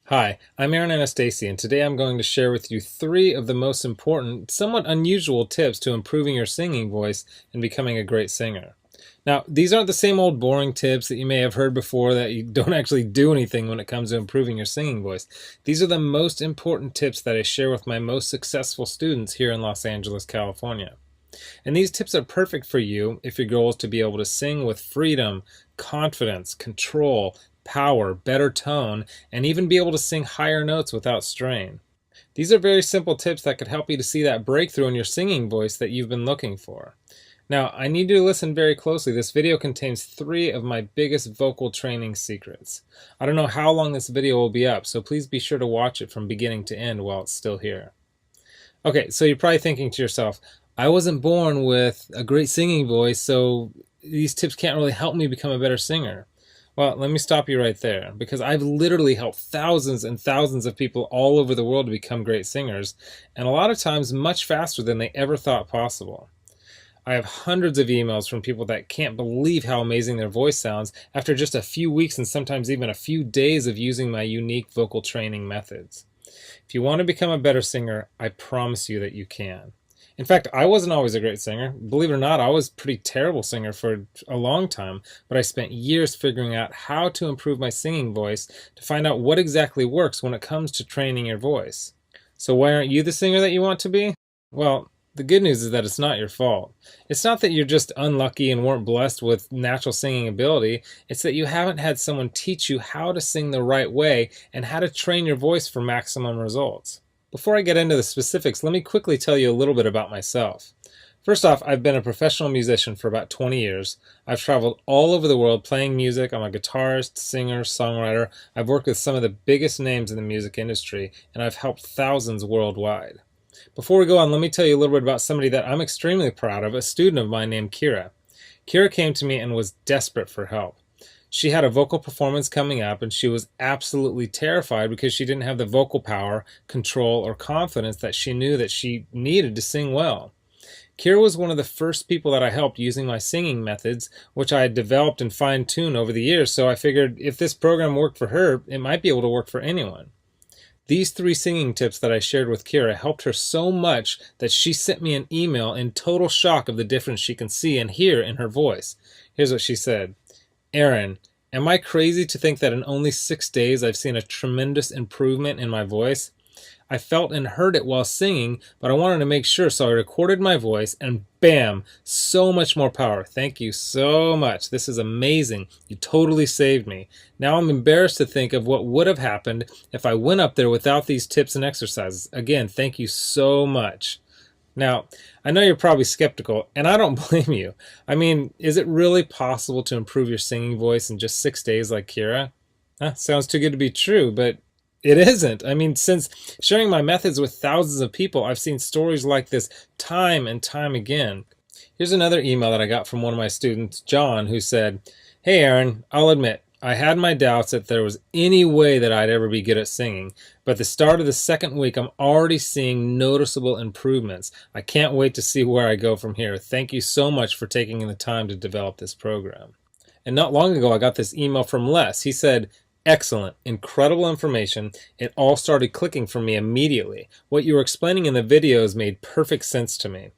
Hi, I'm Aaron Anastasi, and today I'm going to share with you three of the most important, somewhat unusual tips to improving your singing voice and becoming a great singer. Now, these aren't the same old boring tips that you may have heard before that you don't actually do anything when it comes to improving your singing voice. These are the most important tips that I share with my most successful students here in Los Angeles, California. And these tips are perfect for you if your goal is to be able to sing with freedom, confidence, control, power, better tone, and even be able to sing higher notes without strain. These are very simple tips that could help you to see that breakthrough in your singing voice that you've been looking for. Now, I need you to listen very closely. This video contains three of my biggest vocal training secrets. I don't know how long this video will be up, so please be sure to watch it from beginning to end while it's still here. Okay, so you're probably thinking to yourself, I wasn't born with a great singing voice, so these tips can't really help me become a better singer. Well, let me stop you right there, because I've literally helped thousands and thousands of people all over the world to become great singers, and a lot of times much faster than they ever thought possible. I have hundreds of emails from people that can't believe how amazing their voice sounds after just a few weeks and sometimes even a few days of using my unique vocal training methods. If you want to become a better singer, I promise you that you can. In fact, I wasn't always a great singer. Believe it or not, I was a pretty terrible singer for a long time, but I spent years figuring out how to improve my singing voice to find out what exactly works when it comes to training your voice. So why aren't you the singer that you want to be? Well, the good news is that it's not your fault. It's not that you're just unlucky and weren't blessed with natural singing ability. It's that you haven't had someone teach you how to sing the right way and how to train your voice for maximum results. Before I get into the specifics, let me quickly tell you a little bit about myself. First off, I've been a professional musician for about 20 years. I've traveled all over the world playing music. I'm a guitarist, singer, songwriter. I've worked with some of the biggest names in the music industry, and I've helped thousands worldwide. Before we go on, let me tell you a little bit about somebody that I'm extremely proud of, a student of mine named Kira. Kira came to me and was desperate for help. She had a vocal performance coming up, and she was absolutely terrified because she didn't have the vocal power, control, or confidence that she knew that she needed to sing well. Kira was one of the first people that I helped using my singing methods, which I had developed and fine-tuned over the years, so I figured if this program worked for her, it might be able to work for anyone. These three singing tips that I shared with Kira helped her so much that she sent me an email in total shock of the difference she can see and hear in her voice. Here's what she said. Aaron, am I crazy to think that in only 6 days I've seen a tremendous improvement in my voice? I felt and heard it while singing, but I wanted to make sure, so I recorded my voice, and bam, so much more power. Thank you so much. This is amazing. You totally saved me. Now I'm embarrassed to think of what would have happened if I went up there without these tips and exercises. Again, thank you so much. Now, I know you're probably skeptical, and I don't blame you. I mean, is it really possible to improve your singing voice in just 6 days like Kira? Sounds too good to be true, but it isn't. I mean, since sharing my methods with thousands of people, I've seen stories like this time and time again. Here's another email that I got from one of my students, John, who said, Hey Aaron, I'll admit, I had my doubts that there was any way that I'd ever be good at singing, but at the start of the second week, I'm already seeing noticeable improvements. I can't wait to see where I go from here. Thank you so much for taking the time to develop this program. And not long ago, I got this email from Les. He said, Excellent, incredible information. It all started clicking for me immediately. What you were explaining in the videos made perfect sense to me.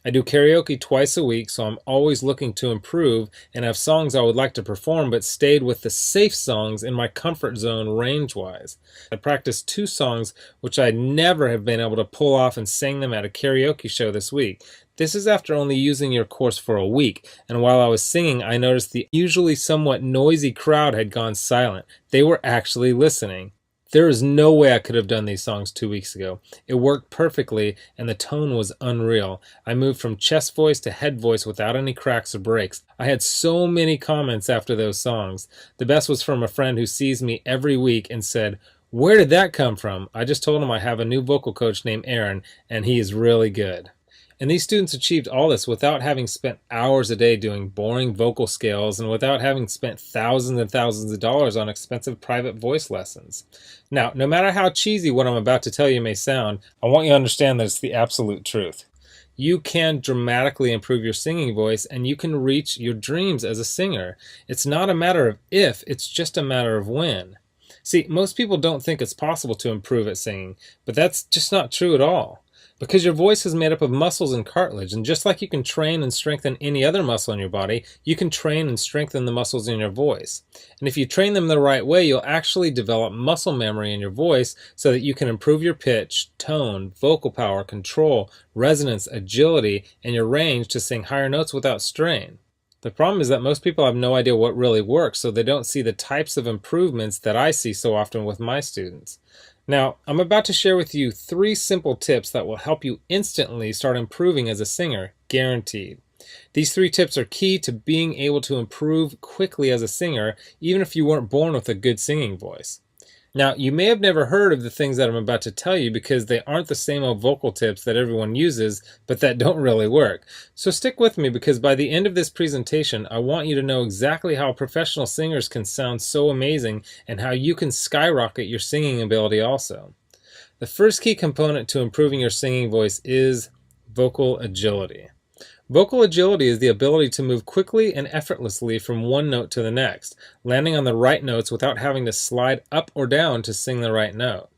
I do karaoke twice a week, so I'm always looking to improve and have songs I would like to perform, but stayed with the safe songs in my comfort zone range-wise. I practiced 2 songs which I'd never have been able to pull off and sang them at a karaoke show this week. This is after only using your course for a week, and while I was singing, I noticed the usually somewhat noisy crowd had gone silent. They were actually listening. There is no way I could have done these songs 2 weeks ago. It worked perfectly, and the tone was unreal. I moved from chest voice to head voice without any cracks or breaks. I had so many comments after those songs. The best was from a friend who sees me every week and said, Where did that come from? I just told him I have a new vocal coach named Aaron, and he is really good. And these students achieved all this without having spent hours a day doing boring vocal scales and without having spent thousands and thousands of dollars on expensive private voice lessons. Now, no matter how cheesy what I'm about to tell you may sound, I want you to understand that it's the absolute truth. You can dramatically improve your singing voice, and you can reach your dreams as a singer. It's not a matter of if, it's just a matter of when. See, most people don't think it's possible to improve at singing, but that's just not true at all. Because your voice is made up of muscles and cartilage, and just like you can train and strengthen any other muscle in your body, you can train and strengthen the muscles in your voice. And if you train them the right way, you'll actually develop muscle memory in your voice so that you can improve your pitch, tone, vocal power, control, resonance, agility, and your range to sing higher notes without strain. The problem is that most people have no idea what really works, so they don't see the types of improvements that I see so often with my students. Now, I'm about to share with you 3 simple tips that will help you instantly start improving as a singer, guaranteed. These 3 tips are key to being able to improve quickly as a singer, even if you weren't born with a good singing voice. Now, you may have never heard of the things that I'm about to tell you because they aren't the same old vocal tips that everyone uses, but that don't really work. So stick with me because by the end of this presentation, I want you to know exactly how professional singers can sound so amazing and how you can skyrocket your singing ability also. The first key component to improving your singing voice is vocal agility. Vocal agility is the ability to move quickly and effortlessly from one note to the next, landing on the right notes without having to slide up or down to sing the right note.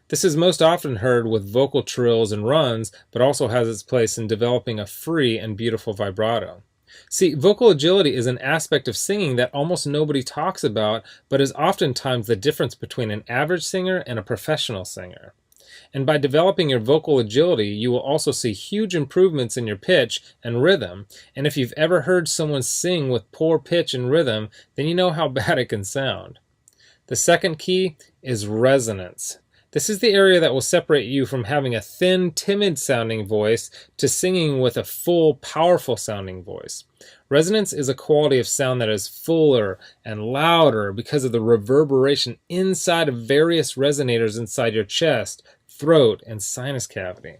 This is most often heard with vocal trills and runs, but also has its place in developing a free and beautiful vibrato. See, vocal agility is an aspect of singing that almost nobody talks about, but is oftentimes the difference between an average singer and a professional singer. And by developing your vocal agility, you will also see huge improvements in your pitch and rhythm. And if you've ever heard someone sing with poor pitch and rhythm, then you know how bad it can sound. The second key is resonance. This is the area that will separate you from having a thin, timid sounding voice to singing with a full, powerful sounding voice. Resonance is a quality of sound that is fuller and louder because of the reverberation inside of various resonators inside your chest, throat, and sinus cavity.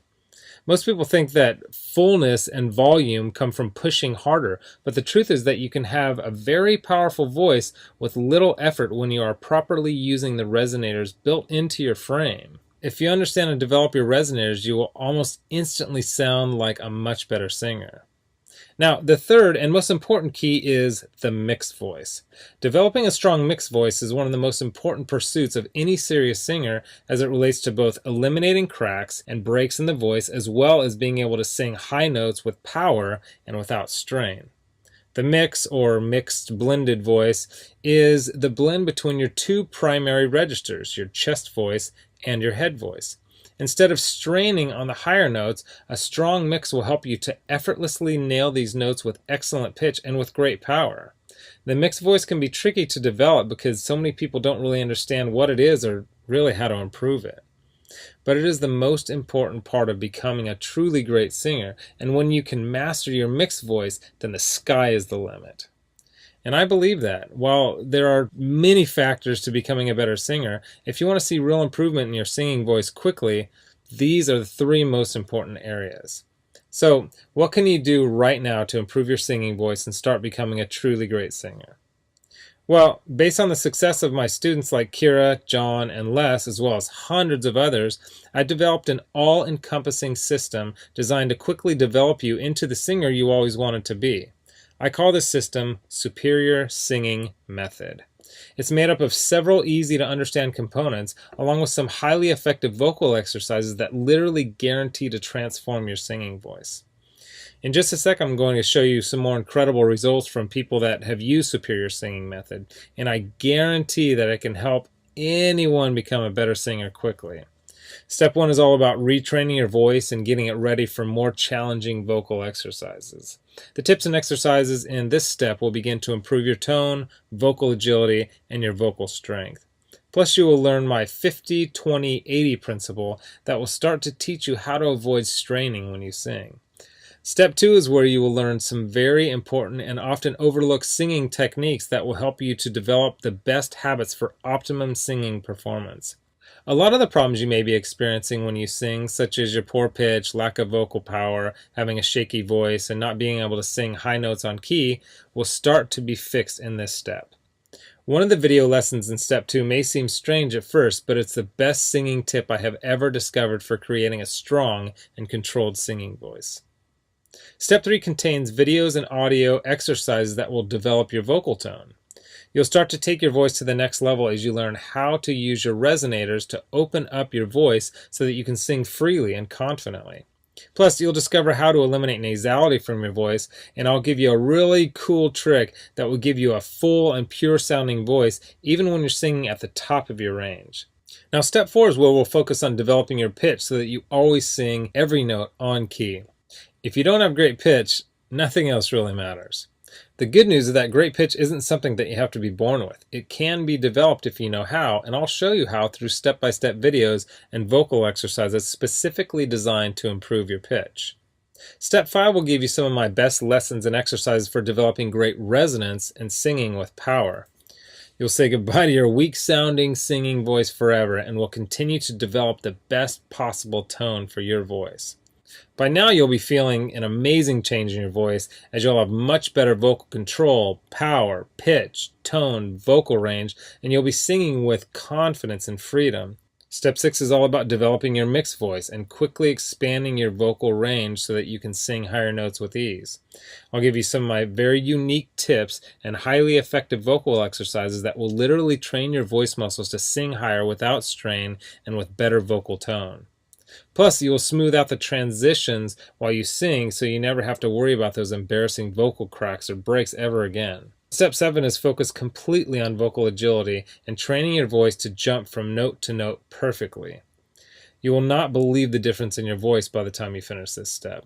Most people think that fullness and volume come from pushing harder, but the truth is that you can have a very powerful voice with little effort when you are properly using the resonators built into your frame. If you understand and develop your resonators, you will almost instantly sound like a much better singer. Now, the third and most important key is the mixed voice. Developing a strong mixed voice is one of the most important pursuits of any serious singer as it relates to both eliminating cracks and breaks in the voice as well as being able to sing high notes with power and without strain. The mix, or mixed blended voice, is the blend between your 2 primary registers, your chest voice and your head voice. Instead of straining on the higher notes, a strong mix will help you to effortlessly nail these notes with excellent pitch and with great power. The mixed voice can be tricky to develop because so many people don't really understand what it is or really how to improve it. But it is the most important part of becoming a truly great singer, and when you can master your mixed voice, then the sky is the limit. And I believe that. While there are many factors to becoming a better singer, if you want to see real improvement in your singing voice quickly, these are the 3 most important areas. So, what can you do right now to improve your singing voice and start becoming a truly great singer? Well, based on the success of my students like Kira, John, and Les, as well as hundreds of others, I developed an all-encompassing system designed to quickly develop you into the singer you always wanted to be. I call this system Superior Singing Method. It's made up of several easy-to-understand components, along with some highly effective vocal exercises that literally guarantee to transform your singing voice. In just a sec, I'm going to show you some more incredible results from people that have used Superior Singing Method, and I guarantee that it can help anyone become a better singer quickly. Step 1 is all about retraining your voice and getting it ready for more challenging vocal exercises. The tips and exercises in this step will begin to improve your tone, vocal agility, and your vocal strength. Plus, you will learn my 50-20-80 principle that will start to teach you how to avoid straining when you sing. Step 2 is where you will learn some very important and often overlooked singing techniques that will help you to develop the best habits for optimum singing performance. A lot of the problems you may be experiencing when you sing, such as your poor pitch, lack of vocal power, having a shaky voice, and not being able to sing high notes on key, will start to be fixed in this step. One of the video lessons in Step 2 may seem strange at first, but it's the best singing tip I have ever discovered for creating a strong and controlled singing voice. Step 3 contains videos and audio exercises that will develop your vocal tone. You'll start to take your voice to the next level as you learn how to use your resonators to open up your voice so that you can sing freely and confidently. Plus, you'll discover how to eliminate nasality from your voice, and I'll give you a really cool trick that will give you a full and pure sounding voice even when you're singing at the top of your range. Now, step 4 is where we'll focus on developing your pitch so that you always sing every note on key. If you don't have great pitch, nothing else really matters. The good news is that great pitch isn't something that you have to be born with. It can be developed if you know how, and I'll show you how through step-by-step videos and vocal exercises specifically designed to improve your pitch. Step 5 will give you some of my best lessons and exercises for developing great resonance and singing with power. You'll say goodbye to your weak-sounding singing voice forever and will continue to develop the best possible tone for your voice. By now you'll be feeling an amazing change in your voice as you'll have much better vocal control, power, pitch, tone, vocal range, and you'll be singing with confidence and freedom. Step 6 is all about developing your mixed voice and quickly expanding your vocal range so that you can sing higher notes with ease. I'll give you some of my very unique tips and highly effective vocal exercises that will literally train your voice muscles to sing higher without strain and with better vocal tone. Plus, you will smooth out the transitions while you sing so you never have to worry about those embarrassing vocal cracks or breaks ever again. Step 7 is focused completely on vocal agility and training your voice to jump from note to note perfectly. You will not believe the difference in your voice by the time you finish this step.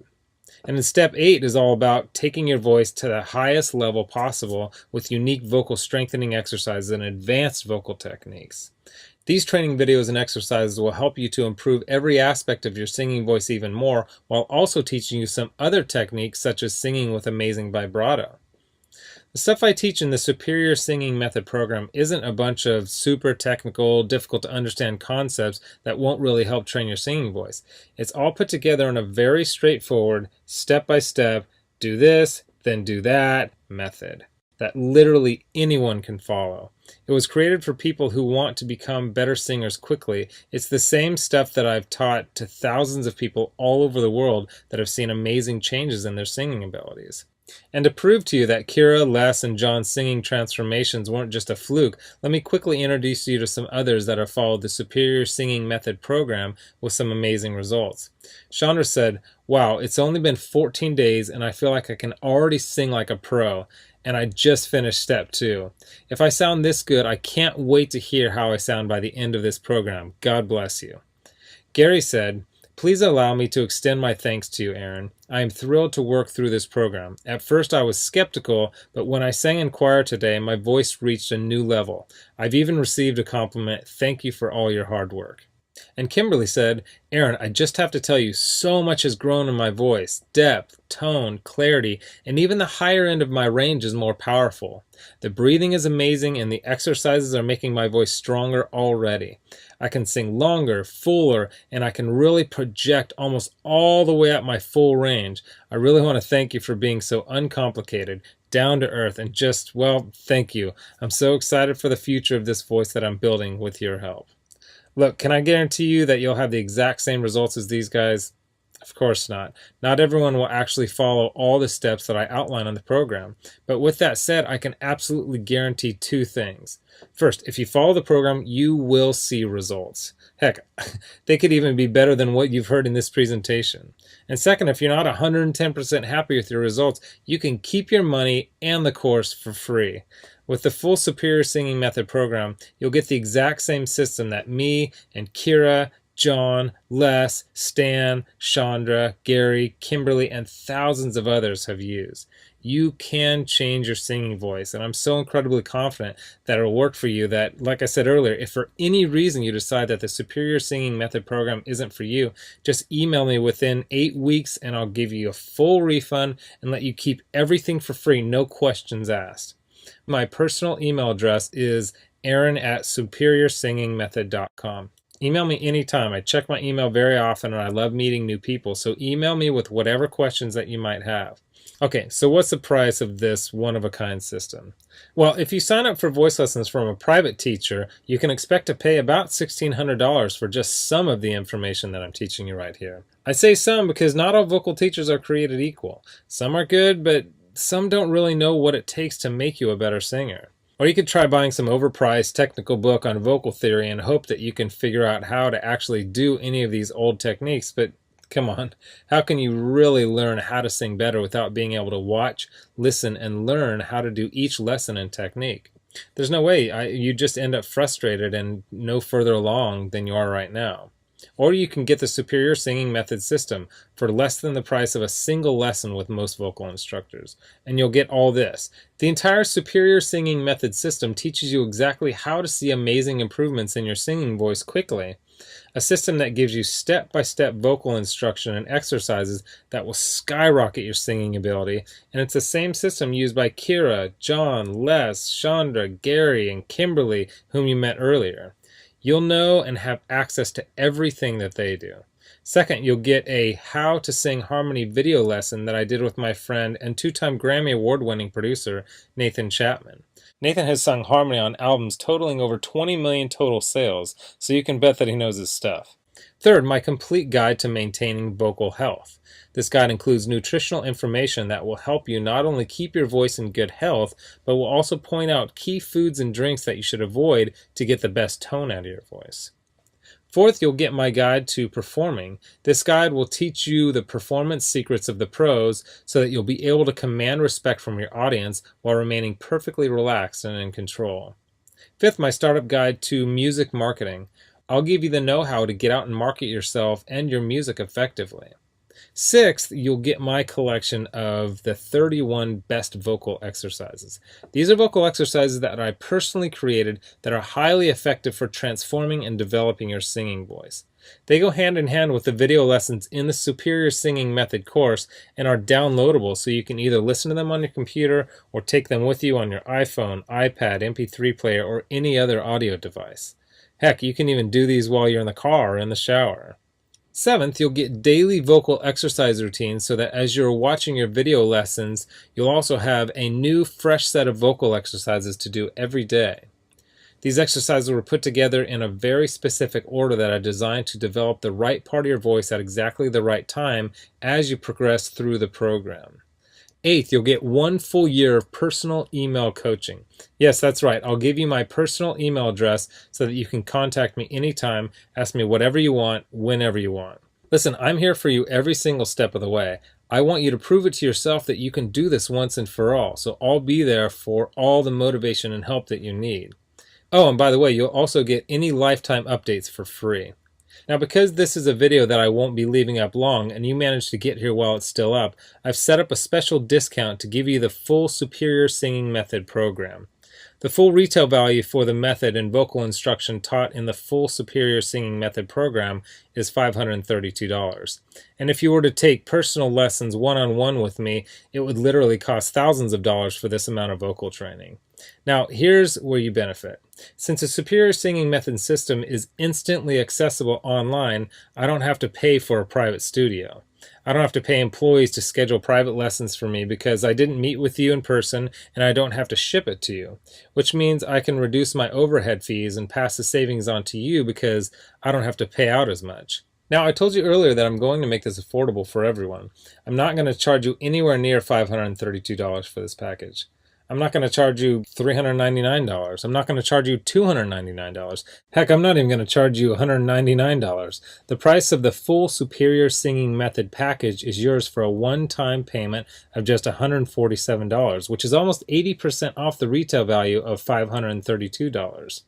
And then step 8 is all about taking your voice to the highest level possible with unique vocal strengthening exercises and advanced vocal techniques. These training videos and exercises will help you to improve every aspect of your singing voice even more, while also teaching you some other techniques such as singing with amazing vibrato. The stuff I teach in the Superior Singing Method program isn't a bunch of super technical, difficult to understand concepts that won't really help train your singing voice. It's all put together in a very straightforward, step-by-step, do this, then do that method that literally anyone can follow. It was created for people who want to become better singers quickly. It's the same stuff that I've taught to thousands of people all over the world that have seen amazing changes in their singing abilities. And to prove to you that Kira, Les, and John's singing transformations weren't just a fluke, let me quickly introduce you to some others that have followed the Superior Singing Method program with some amazing results. Chandra said, "Wow, it's only been 14 days and I feel like I can already sing like a pro. And I just finished step 2. If I sound this good, I can't wait to hear how I sound by the end of this program. God bless you." Gary said, "Please allow me to extend my thanks to you, Aaron. I am thrilled to work through this program. At first I was skeptical, but when I sang in choir today, my voice reached a new level. I've even received a compliment. Thank you for all your hard work." And Kimberly said, "Aaron, I just have to tell you, so much has grown in my voice. Depth, tone, clarity, and even the higher end of my range is more powerful. The breathing is amazing and the exercises are making my voice stronger already. I can sing longer, fuller, and I can really project almost all the way up my full range. I really want to thank you for being so uncomplicated, down to earth, and just, well, thank you. I'm so excited for the future of this voice that I'm building with your help." Look, can I guarantee you that you'll have the exact same results as these guys? Of course not. Not everyone will actually follow all the steps that I outline on the program. But with that said, I can absolutely guarantee 2 things. First, if you follow the program, you will see results. Heck, they could even be better than what you've heard in this presentation. And second, if you're not 110% happy with your results, you can keep your money and the course for free. With the full Superior Singing Method program, you'll get the exact same system that me and Kira, John, Les, Stan, Chandra, Gary, Kimberly, and thousands of others have used. You can change your singing voice, and I'm so incredibly confident that it'll work for you that, like I said earlier, if for any reason you decide that the Superior Singing Method program isn't for you, just email me within 8 weeks and I'll give you a full refund and let you keep everything for free, no questions asked. My personal email address is aaron@superiorsingingmethod.com. Email me anytime. I check my email very often and I love meeting new people, so email me with whatever questions that you might have. Okay, so what's the price of this one-of-a-kind system? Well, if you sign up for voice lessons from a private teacher, you can expect to pay about $1,600 for just some of the information that I'm teaching you right here. I say some because not all vocal teachers are created equal. Some are good, but some don't really know what it takes to make you a better singer. Or you could try buying some overpriced technical book on vocal theory and hope that you can figure out how to actually do any of these old techniques, but come on, how can you really learn how to sing better without being able to watch, listen, and learn how to do each lesson and technique? There's no way. You just end up frustrated and no further along than you are right now. Or you can get the Superior Singing Method system for less than the price of a single lesson with most vocal instructors. And you'll get all this. The entire Superior Singing Method system teaches you exactly how to see amazing improvements in your singing voice quickly. A system that gives you step-by-step vocal instruction and exercises that will skyrocket your singing ability. And it's the same system used by Kira, John, Les, Chandra, Gary, and Kimberly, whom you met earlier. You'll know and have access to everything that they do. Second, you'll get a How to Sing Harmony video lesson that I did with my friend and two-time Grammy Award-winning producer, Nathan Chapman. Nathan has sung harmony on albums totaling over 20 million total sales, so you can bet that he knows his stuff. Third, my complete guide to maintaining vocal health. This guide includes nutritional information that will help you not only keep your voice in good health, but will also point out key foods and drinks that you should avoid to get the best tone out of your voice. Fourth, you'll get my guide to performing. This guide will teach you the performance secrets of the pros so that you'll be able to command respect from your audience while remaining perfectly relaxed and in control. Fifth, my startup guide to music marketing. I'll give you the know-how to get out and market yourself and your music effectively. Sixth, you'll get my collection of the 31 best vocal exercises. These are vocal exercises that I personally created that are highly effective for transforming and developing your singing voice. They go hand in hand with the video lessons in the Superior Singing Method course and are downloadable, so you can either listen to them on your computer or take them with you on your iPhone, iPad, MP3 player, or any other audio device. Heck, you can even do these while you're in the car or in the shower. Seventh, you'll get daily vocal exercise routines so that as you're watching your video lessons, you'll also have a new, fresh set of vocal exercises to do every day. These exercises were put together in a very specific order that are designed to develop the right part of your voice at exactly the right time as you progress through the program. Eighth, you'll get 1 full year of personal email coaching. Yes, that's right. I'll give you my personal email address so that you can contact me anytime, ask me whatever you want, whenever you want. Listen, I'm here for you every single step of the way. I want you to prove it to yourself that you can do this once and for all, so I'll be there for all the motivation and help that you need. Oh, and by the way, you'll also get any lifetime updates for free. Now, because this is a video that I won't be leaving up long and you managed to get here while it's still up, I've set up a special discount to give you the full Superior Singing Method program. The full retail value for the method and vocal instruction taught in the full Superior Singing Method program is $532. And if you were to take personal lessons one-on-one with me, it would literally cost thousands of dollars for this amount of vocal training. Now, here's where you benefit. Since the Superior Singing Method system is instantly accessible online, I don't have to pay for a private studio. I don't have to pay employees to schedule private lessons for me because I didn't meet with you in person, and I don't have to ship it to you, which means I can reduce my overhead fees and pass the savings on to you because I don't have to pay out as much. Now, I told you earlier that I'm going to make this affordable for everyone. I'm not going to charge you anywhere near $532 for this package. I'm not going to charge you $399. I'm not going to charge you $299. Heck, I'm not even going to charge you $199. The price of the full Superior Singing Method package is yours for a one-time payment of just $147, which is almost 80% off the retail value of $532.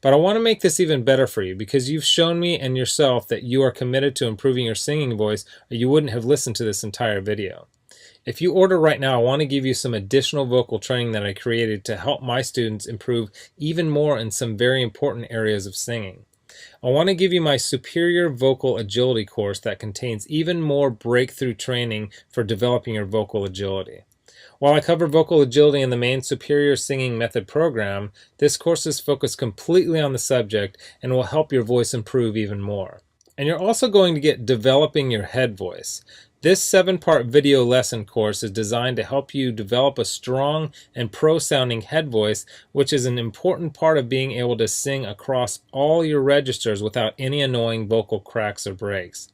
But I want to make this even better for you because you've shown me and yourself that you are committed to improving your singing voice, or you wouldn't have listened to this entire video. If you order right now, I want to give you some additional vocal training that I created to help my students improve even more in some very important areas of singing. I want to give you my Superior Vocal Agility course that contains even more breakthrough training for developing your vocal agility. While I cover vocal agility in the main Superior Singing Method program, this course is focused completely on the subject and will help your voice improve even more. And you're also going to get Developing Your Head Voice. This 7-part video lesson course is designed to help you develop a strong and pro-sounding head voice, which is an important part of being able to sing across all your registers without any annoying vocal cracks or breaks.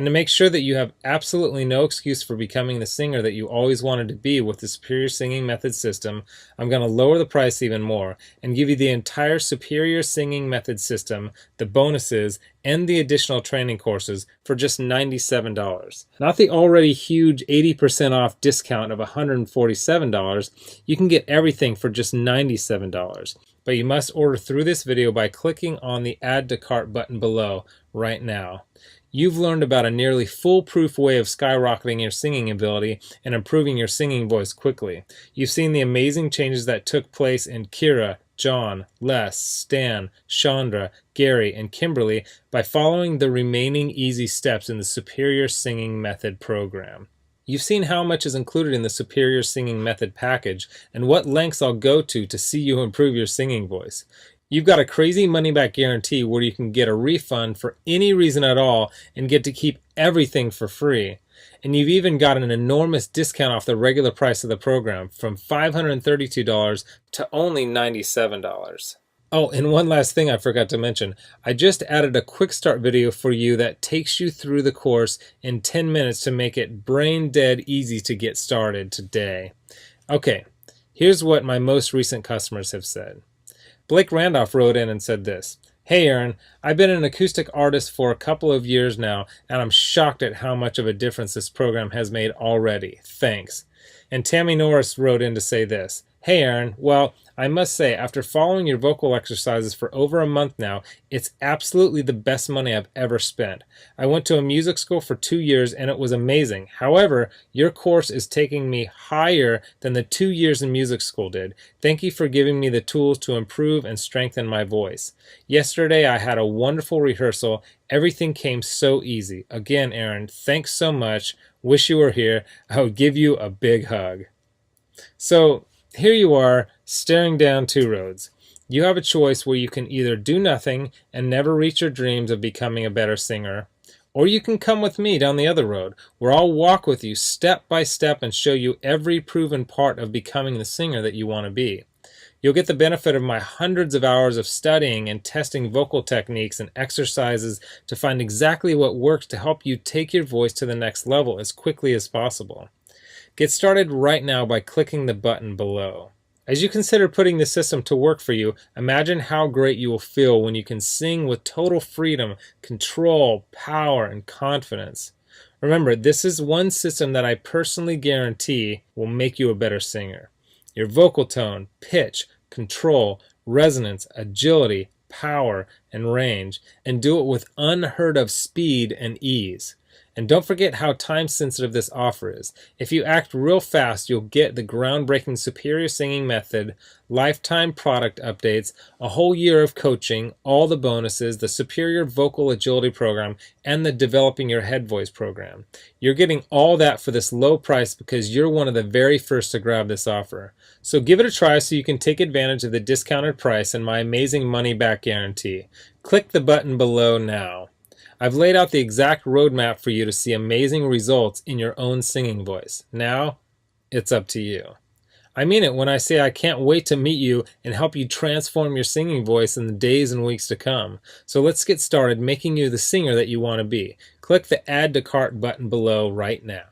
And to make sure that you have absolutely no excuse for becoming the singer that you always wanted to be with the Superior Singing Method system, I'm going to lower the price even more and give you the entire Superior Singing Method system, the bonuses, and the additional training courses for just $97. Not the already huge 80% off discount of $147. You can get everything for just $97. But you must order through this video by clicking on the Add to Cart button below right now. You've learned about a nearly foolproof way of skyrocketing your singing ability and improving your singing voice quickly. You've seen the amazing changes that took place in Kira, John, Les, Stan, Chandra, Gary, and Kimberly by following the remaining easy steps in the Superior Singing Method program. You've seen how much is included in the Superior Singing Method package and what lengths I'll go to see you improve your singing voice. You've got a crazy money-back guarantee where you can get a refund for any reason at all and get to keep everything for free. And you've even got an enormous discount off the regular price of the program from $532 to only $97. Oh, and one last thing I forgot to mention. I just added a quick start video for you that takes you through the course in 10 minutes to make it brain dead easy to get started today. Okay, here's what my most recent customers have said. Blake Randolph wrote in and said this: "Hey Aaron, I've been an acoustic artist for a couple of years now, and I'm shocked at how much of a difference this program has made already. Thanks." And Tammy Norris wrote in to say this: "Hey Aaron, well, I must say, after following your vocal exercises for over a month now, it's absolutely the best money I've ever spent. I went to a music school for 2 years and it was amazing. However, your course is taking me higher than the 2 years in music school did. Thank you for giving me the tools to improve and strengthen my voice. Yesterday I had a wonderful rehearsal. Everything came so easy. Again, Aaron, thanks so much. Wish you were here. I would give you a big hug." So here you are, staring down two roads. You have a choice where you can either do nothing and never reach your dreams of becoming a better singer, or you can come with me down the other road, where I'll walk with you step by step and show you every proven part of becoming the singer that you want to be. You'll get the benefit of my hundreds of hours of studying and testing vocal techniques and exercises to find exactly what works to help you take your voice to the next level as quickly as possible. Get started right now by clicking the button below. As you consider putting the system to work for you, imagine how great you will feel when you can sing with total freedom, control, power, and confidence. Remember, this is one system that I personally guarantee will make you a better singer. Your vocal tone, pitch, control, resonance, agility, power, and range, and do it with unheard of speed and ease. And don't forget how time-sensitive this offer is. If you act real fast, you'll get the groundbreaking Superior Singing Method, lifetime product updates, a whole year of coaching, all the bonuses, the Superior Vocal Agility Program, and the Developing Your Head Voice program. You're getting all that for this low price because you're one of the very first to grab this offer. So give it a try so you can take advantage of the discounted price and my amazing money-back guarantee. Click the button below now. I've laid out the exact roadmap for you to see amazing results in your own singing voice. Now, it's up to you. I mean it when I say I can't wait to meet you and help you transform your singing voice in the days and weeks to come. So let's get started making you the singer that you want to be. Click the Add to Cart button below right now.